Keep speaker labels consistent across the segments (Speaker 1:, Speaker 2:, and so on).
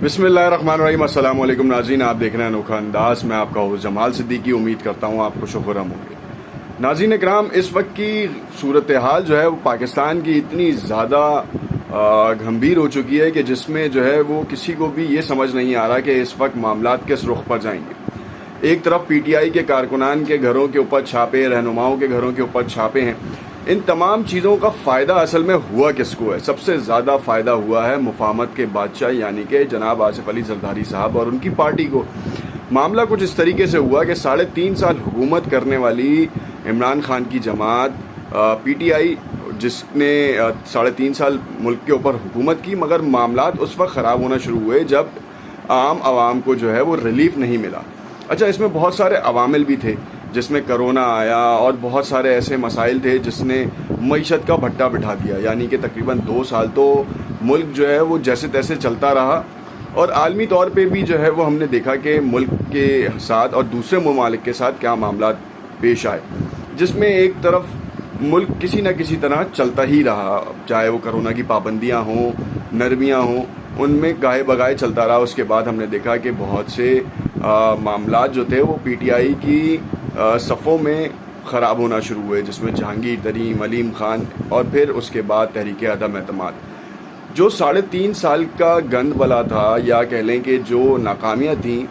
Speaker 1: بسم اللہ الرحمن الرحیم۔ السلام علیکم ناظرین، آپ دیکھ رہے ہیں انوکھا انداز۔ میں آپ کا ہوسٹ جمال صدیقی، امید کرتا ہوں آپ خوش و خرم ہوں گے۔ ناظرین اکرام، اس وقت کی صورتحال جو ہے وہ پاکستان کی اتنی زیادہ گھمبیر ہو چکی ہے کہ جس میں جو ہے وہ کسی کو بھی یہ سمجھ نہیں آ رہا کہ اس وقت معاملات کس رخ پر جائیں گے۔ ایک طرف پی ٹی آئی کے کارکنان کے گھروں کے اوپر چھاپے، رہنماؤں کے گھروں کے اوپر چھاپے ہیں۔ ان تمام چیزوں کا فائدہ اصل میں ہوا کس کو ہے؟ سب سے زیادہ فائدہ ہوا ہے مفاہمت کے بادشاہ یعنی کہ جناب آصف علی زرداری صاحب اور ان کی پارٹی کو۔ معاملہ کچھ اس طریقے سے ہوا کہ 3.5 سال حکومت کرنے والی عمران خان کی جماعت پی ٹی آئی، جس نے 3.5 سال ملک کے اوپر حکومت کی، مگر معاملات اس وقت خراب ہونا شروع ہوئے جب عوام کو جو ہے وہ ریلیف نہیں ملا۔ اچھا، اس میں بہت سارے عوامل بھی تھے، جس میں کرونا آیا اور بہت سارے ایسے مسائل تھے جس نے معیشت کا بھٹا بٹھا دیا، یعنی کہ تقریباً 2 سال تو ملک جو ہے وہ جیسے تیسے چلتا رہا۔ اور عالمی طور پہ بھی جو ہے وہ ہم نے دیکھا کہ ملک کے ساتھ اور دوسرے ممالک کے ساتھ کیا معاملات پیش آئے، جس میں ایک طرف ملک کسی نہ کسی طرح چلتا ہی رہا، چاہے وہ کرونا کی پابندیاں ہوں، نرمیاں ہوں، ان میں گائے بگائے چلتا رہا۔ اس کے بعد ہم نے دیکھا کہ بہت سے معاملات جو تھے وہ پی ٹی آئی کی صفوں میں خراب ہونا شروع ہوئے، جس میں جہانگیر ترین، علیم خان اور پھر اس کے بعد تحریک عدم اعتماد۔ جو 3.5 سال کا گند بلا تھا، یا کہہ لیں کہ جو ناکامیاں تھیں،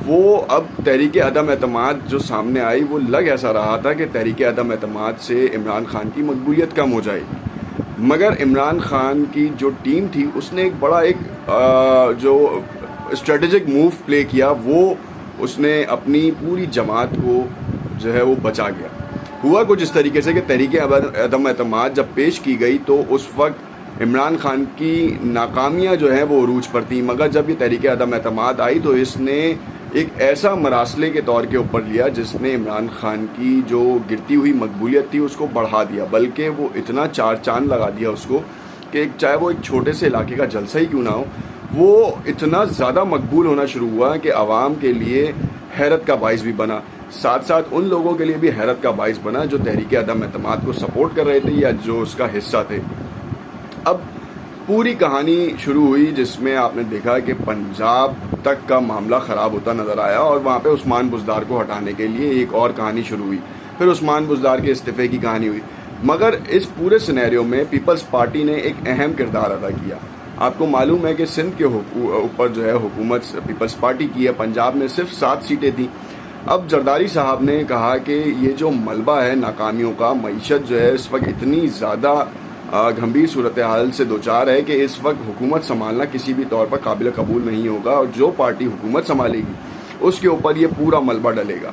Speaker 1: وہ اب تحریک عدم اعتماد جو سامنے آئی، وہ لگ ایسا رہا تھا کہ تحریک عدم اعتماد سے عمران خان کی مقبولیت کم ہو جائے گی، مگر عمران خان کی جو ٹیم تھی اس نے ایک بڑا جو اسٹریٹجک موو پلے کیا، وہ اس نے اپنی پوری جماعت کو جو ہے وہ بچا گیا۔ ہوا کچھ اس طریقے سے کہ تحریک عدم اعتماد جب پیش کی گئی تو اس وقت عمران خان کی ناکامیاں جو ہیں وہ عروج پر تھیں، مگر جب یہ تحریک عدم اعتماد آئی تو اس نے ایک ایسا مراسلے کے طور کے اوپر لیا جس نے عمران خان کی جو گرتی ہوئی مقبولیت تھی اس کو بڑھا دیا، بلکہ وہ اتنا 4 چاند لگا دیا اس کو کہ چاہے وہ ایک چھوٹے سے علاقے کا جلسہ ہی کیوں نہ ہو، وہ اتنا زیادہ مقبول ہونا شروع ہوا کہ عوام کے لیے حیرت کا باعث بھی بنا، ساتھ ساتھ ان لوگوں کے لیے بھی حیرت کا باعث بنا جو تحریک عدم اعتماد کو سپورٹ کر رہے تھے یا جو اس کا حصہ تھے۔ اب پوری کہانی شروع ہوئی جس میں آپ نے دیکھا کہ پنجاب تک کا معاملہ خراب ہوتا نظر آیا، اور وہاں پہ عثمان بزدار کو ہٹانے کے لیے ایک اور کہانی شروع ہوئی، پھر عثمان بزدار کے استعفے کی کہانی ہوئی۔ مگر اس پورے سینیریو میں پیپلز پارٹی نے ایک اہم کردار ادا کیا۔ آپ کو معلوم ہے کہ سندھ کے اوپر جو ہے حکومت پیپلز پارٹی کی ہے، پنجاب میں صرف 7 سیٹیں تھیں۔ اب زرداری صاحب نے کہا کہ یہ جو ملبہ ہے ناکامیوں کا، معیشت جو ہے اس وقت اتنی زیادہ گھمبیر صورتحال سے دوچار ہے کہ اس وقت حکومت سنبھالنا کسی بھی طور پر قابل قبول نہیں ہوگا، اور جو پارٹی حکومت سنبھالے گی اس کے اوپر یہ پورا ملبہ ڈلے گا۔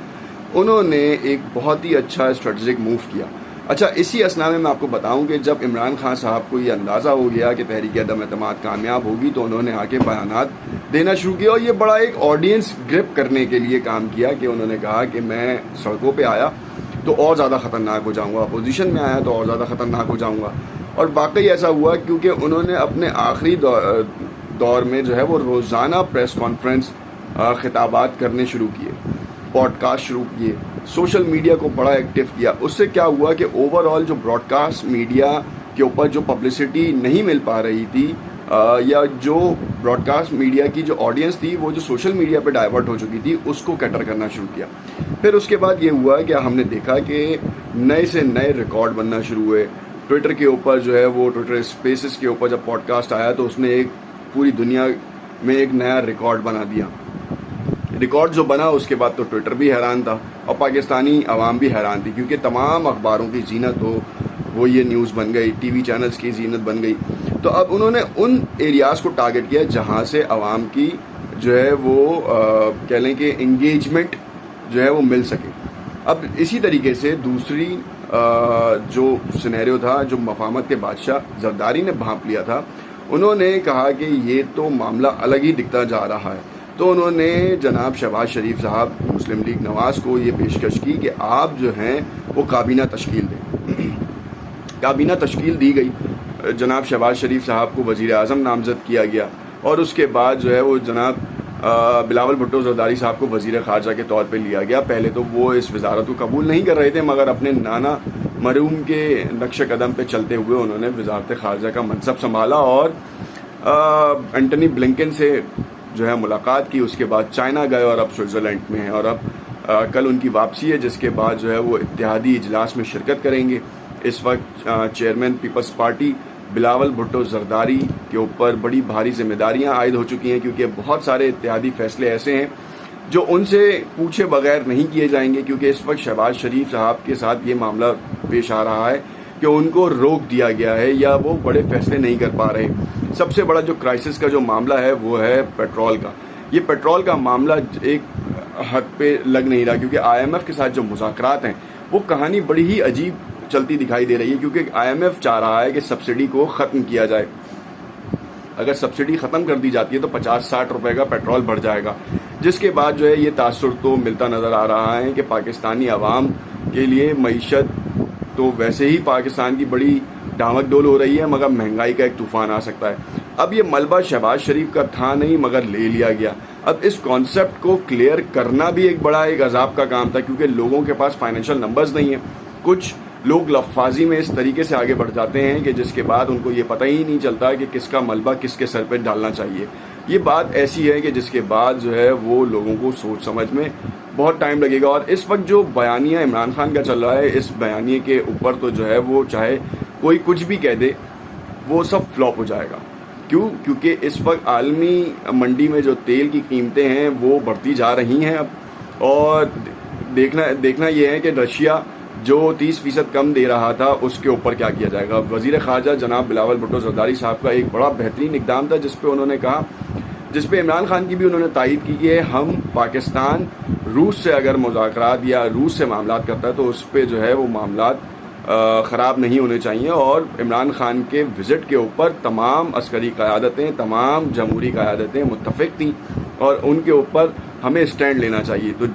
Speaker 1: انہوں نے ایک بہت ہی اچھا اسٹریٹجک موو کیا۔ اچھا، اسی اسنا میں آپ کو بتاؤں کہ جب عمران خان صاحب کو یہ اندازہ ہو گیا کہ تحریک عدم اعتماد کامیاب ہوگی تو انہوں نے آ کے بیانات دینا شروع کیا، اور یہ بڑا ایک آڈینس گرپ کرنے کے لیے کام کیا کہ انہوں نے کہا کہ میں سڑکوں پہ آیا تو اور زیادہ خطرناک ہو جاؤں گا، اپوزیشن میں آیا تو اور زیادہ خطرناک ہو جاؤں گا۔ اور واقعی ایسا ہوا، کیونکہ انہوں نے اپنے آخری دور میں جو ہے وہ روزانہ پریس کانفرنس خطابات کرنے شروع کیے، پوڈ کاسٹ شروع کیے، سوشل میڈیا کو بڑا ایکٹیو کیا۔ اس سے کیا ہوا کہ اوور آل جو براڈ کاسٹ میڈیا کے اوپر جو پبلسٹی نہیں مل پا رہی تھی، یا جو براڈ کاسٹ میڈیا کی جو آڈینس تھی وہ جو سوشل میڈیا پہ ڈائیورٹ ہو چکی تھی، اس کو کیٹر کرنا شروع کیا۔ پھر اس کے بعد یہ ہوا کہ ہم نے دیکھا کہ نئے سے نئے ریکارڈ بننا شروع ہوئے۔ ٹویٹر کے اوپر جو ہے وہ ٹویٹر اسپیسز کے اوپر جب پوڈ کاسٹ آیا تو اس نے ایک پوری دنیا میں ایک نیا ریکارڈ بنا دیا۔ ریکارڈ جو بنا اس کے بعد تو ٹویٹر بھی حیران تھا اور پاکستانی عوام بھی حیران تھی، کیونکہ تمام اخباروں کی زینت ہو وہ یہ نیوز بن گئی، ٹی وی چینلز کی زینت بن گئی۔ تو اب انہوں نے ان ایریاز کو ٹارگٹ کیا جہاں سے عوام کی جو ہے وہ کہہ لیں کہ انگیجمنٹ جو ہے وہ مل سکے۔ اب اسی طریقے سے دوسری جو سینیریو تھا، جو مفاہمت کے بادشاہ زرداری نے بھانپ لیا تھا، انہوں نے کہا کہ یہ تو معاملہ الگ ہی دکھتا جا رہا ہے۔ تو انہوں نے جناب شہباز شریف صاحب مسلم لیگ نواز کو یہ پیشکش کی کہ آپ جو ہیں وہ کابینہ تشکیل دیں۔ کابینہ تشکیل دی گئی، جناب شہباز شریف صاحب کو وزیر اعظم نامزد کیا گیا، اور اس کے بعد جو ہے وہ جناب بلاول بھٹو زرداری صاحب کو وزیر خارجہ کے طور پہ لیا گیا۔ پہلے تو وہ اس وزارت کو قبول نہیں کر رہے تھے، مگر اپنے نانا مرحوم کے نقش قدم پہ چلتے ہوئے انہوں نے وزارت خارجہ کا منصب سنبھالا، اور اینٹنی بلنکن سے جو ہے ملاقات کی، اس کے بعد چائنا گئے اور اب سوئٹزرلینڈ میں ہیں، اور اب کل ان کی واپسی ہے، جس کے بعد جو ہے وہ اتحادی اجلاس میں شرکت کریں گے۔ اس وقت چیئرمین پیپلز پارٹی بلاول بھٹو زرداری کے اوپر بڑی بھاری ذمہ داریاں عائد ہو چکی ہیں، کیونکہ بہت سارے اتحادی فیصلے ایسے ہیں جو ان سے پوچھے بغیر نہیں کیے جائیں گے، کیونکہ اس وقت شہباز شریف صاحب کے ساتھ یہ معاملہ پیش آ رہا ہے کہ ان کو روک دیا گیا ہے یا وہ بڑے فیصلے نہیں کر پا رہے۔ سب سے بڑا جو کرائسس کا جو معاملہ ہے وہ ہے پیٹرول کا۔ یہ پیٹرول کا معاملہ ایک حد پہ لگ نہیں رہا، کیونکہ آئی ایم ایف کے ساتھ جو مذاکرات ہیں وہ کہانی بڑی ہی عجیب چلتی دکھائی دے رہی ہے، کیونکہ آئی ایم ایف چاہ رہا ہے کہ سبسڈی کو ختم کیا جائے۔ اگر سبسڈی ختم کر دی جاتی ہے تو 50-60 روپے کا پیٹرول بڑھ جائے گا، جس کے بعد جو ہے یہ تاثر تو ملتا نظر آ رہا ہے کہ پاکستانی عوام کے لیے معیشت تو ویسے ہی پاکستان کی بڑی ڈھامک ڈول ہو رہی ہے، مگر مہنگائی کا ایک طوفان آ سکتا ہے۔ اب یہ ملبہ شہباز شریف کا تھا نہیں، مگر لے لیا گیا۔ اب اس کانسیپٹ کو کلیئر کرنا بھی ایک بڑا ایک عذاب کا کام تھا، کیونکہ لوگوں کے پاس فائنینشیل نمبرز نہیں ہیں۔ کچھ لوگ لفاظی میں اس طریقے سے آگے بڑھ جاتے ہیں کہ جس کے بعد ان کو یہ پتہ ہی نہیں چلتا کہ کس کا ملبہ کس کے سر پہ ڈالنا چاہیے۔ یہ بات ایسی ہے کہ جس کے بعد جو ہے وہ لوگوں کو سوچ سمجھ میں بہت ٹائم لگے گا، اور اس وقت جو بیانیہ عمران خان کا چل رہا ہے، اس بیانیے کے اوپر تو جو ہے وہ چاہے کوئی کچھ بھی کہہ دے وہ سب فلاپ ہو جائے گا۔ کیوں؟ کیونکہ اس وقت عالمی منڈی میں جو تیل کی قیمتیں ہیں وہ بڑھتی جا رہی ہیں اب، اور دیکھنا یہ ہے کہ رشیا جو 30% کم دے رہا تھا اس کے اوپر کیا کیا جائے گا۔ وزیر خارجہ جناب بلاول بھٹو زرداری صاحب کا ایک بڑا بہترین اقدام تھا، جس پہ انہوں نے کہا، جس پہ عمران خان کی بھی انہوں نے تائید کی کہ ہم پاکستان روس سے اگر مذاکرات یا روس سے معاملات کرتا ہے تو اس پہ جو ہے وہ معاملات خراب نہیں ہونے چاہیے، اور عمران خان کے وزٹ کے اوپر تمام عسکری قیادتیں، تمام جمہوری قیادتیں متفق تھیں، اور ان کے اوپر ہمیں اسٹینڈ لینا چاہیے۔ تو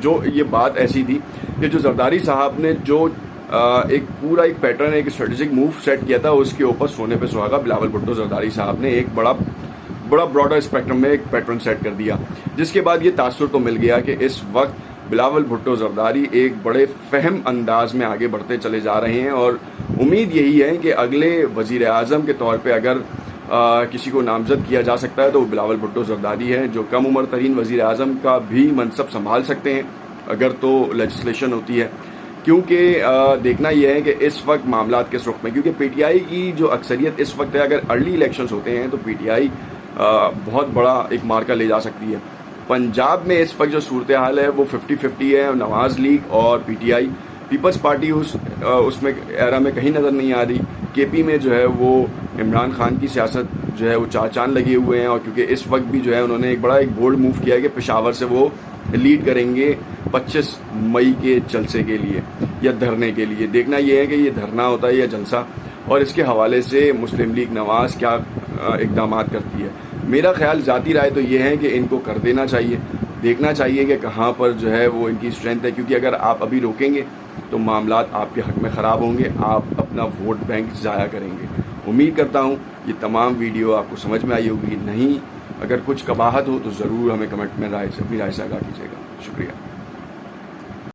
Speaker 1: جو یہ بات ایسی تھی کہ جو زرداری صاحب نے جو ایک پورا ایک پیٹرن، ایک اسٹریٹجک موو سیٹ کیا تھا، اس کے اوپر سونے پہ سہاگا بلاول بھٹو زرداری صاحب نے ایک بڑا براڈر اسپیکٹرم میں ایک پیٹرن سیٹ کر دیا، جس کے بعد یہ تاثر تو مل گیا کہ اس وقت بلاول بھٹو زرداری ایک بڑے فہم انداز میں آگے بڑھتے چلے جا رہے ہیں، اور امید یہی ہے کہ اگلے وزیر اعظم کے طور پہ اگر کسی کو نامزد کیا جا سکتا ہے تو وہ بلاول بھٹو زرداری ہے، جو کم عمر ترین وزیر اعظم کا بھی منصب سنبھال سکتے ہیں اگر تو لیجسلیشن ہوتی ہے۔ کیونکہ دیکھنا یہ ہے کہ اس وقت معاملات کس رخ میں، کیونکہ پی ٹی آئی کی جو اکثریت اس وقت ہے، اگر ارلی الیکشنز ہوتے ہیں تو پی ٹی آئی بہت بڑا ایک مارکا لے جا سکتی ہے۔ پنجاب میں اس وقت جو صورتحال ہے وہ 50-50 ہے، نواز لیگ اور P T I, Peoples Party اس میں ایرا میں کہیں نظر نہیں آ رہی۔ کے پی میں جو ہے وہ عمران خان کی سیاست جو ہے وہ چار چاند لگے ہوئے ہیں، اور کیونکہ اس وقت بھی جو ہے انہوں نے ایک بڑا ایک بولڈ موو کیا ہے کہ پشاور سے وہ لیڈ کریں گے 25 مئی کے جلسے کے لیے یا دھرنے کے لیے۔ دیکھنا یہ ہے کہ یہ دھرنا ہوتا ہے یا جلسہ، اور اس کے حوالے سے مسلم لیگ نواز کیا اقدامات کرتی ہے۔ میرا خیال ذاتی رائے تو یہ ہے کہ ان کو کر دینا چاہیے، دیکھنا چاہیے کہ کہاں پر جو ہے وہ ان کی اسٹرینتھ ہے، کیونکہ اگر آپ ابھی روکیں گے تو معاملات آپ کے حق میں خراب ہوں گے، آپ اپنا ووٹ بینک ضائع کریں گے۔ امید کرتا ہوں یہ تمام ویڈیو آپ کو سمجھ میں آئی ہوگی، نہیں اگر کچھ قباحت ہو تو ضرور ہمیں کمنٹ میں اپنی رائے سے آگاہ کیجیے گا۔ شکریہ۔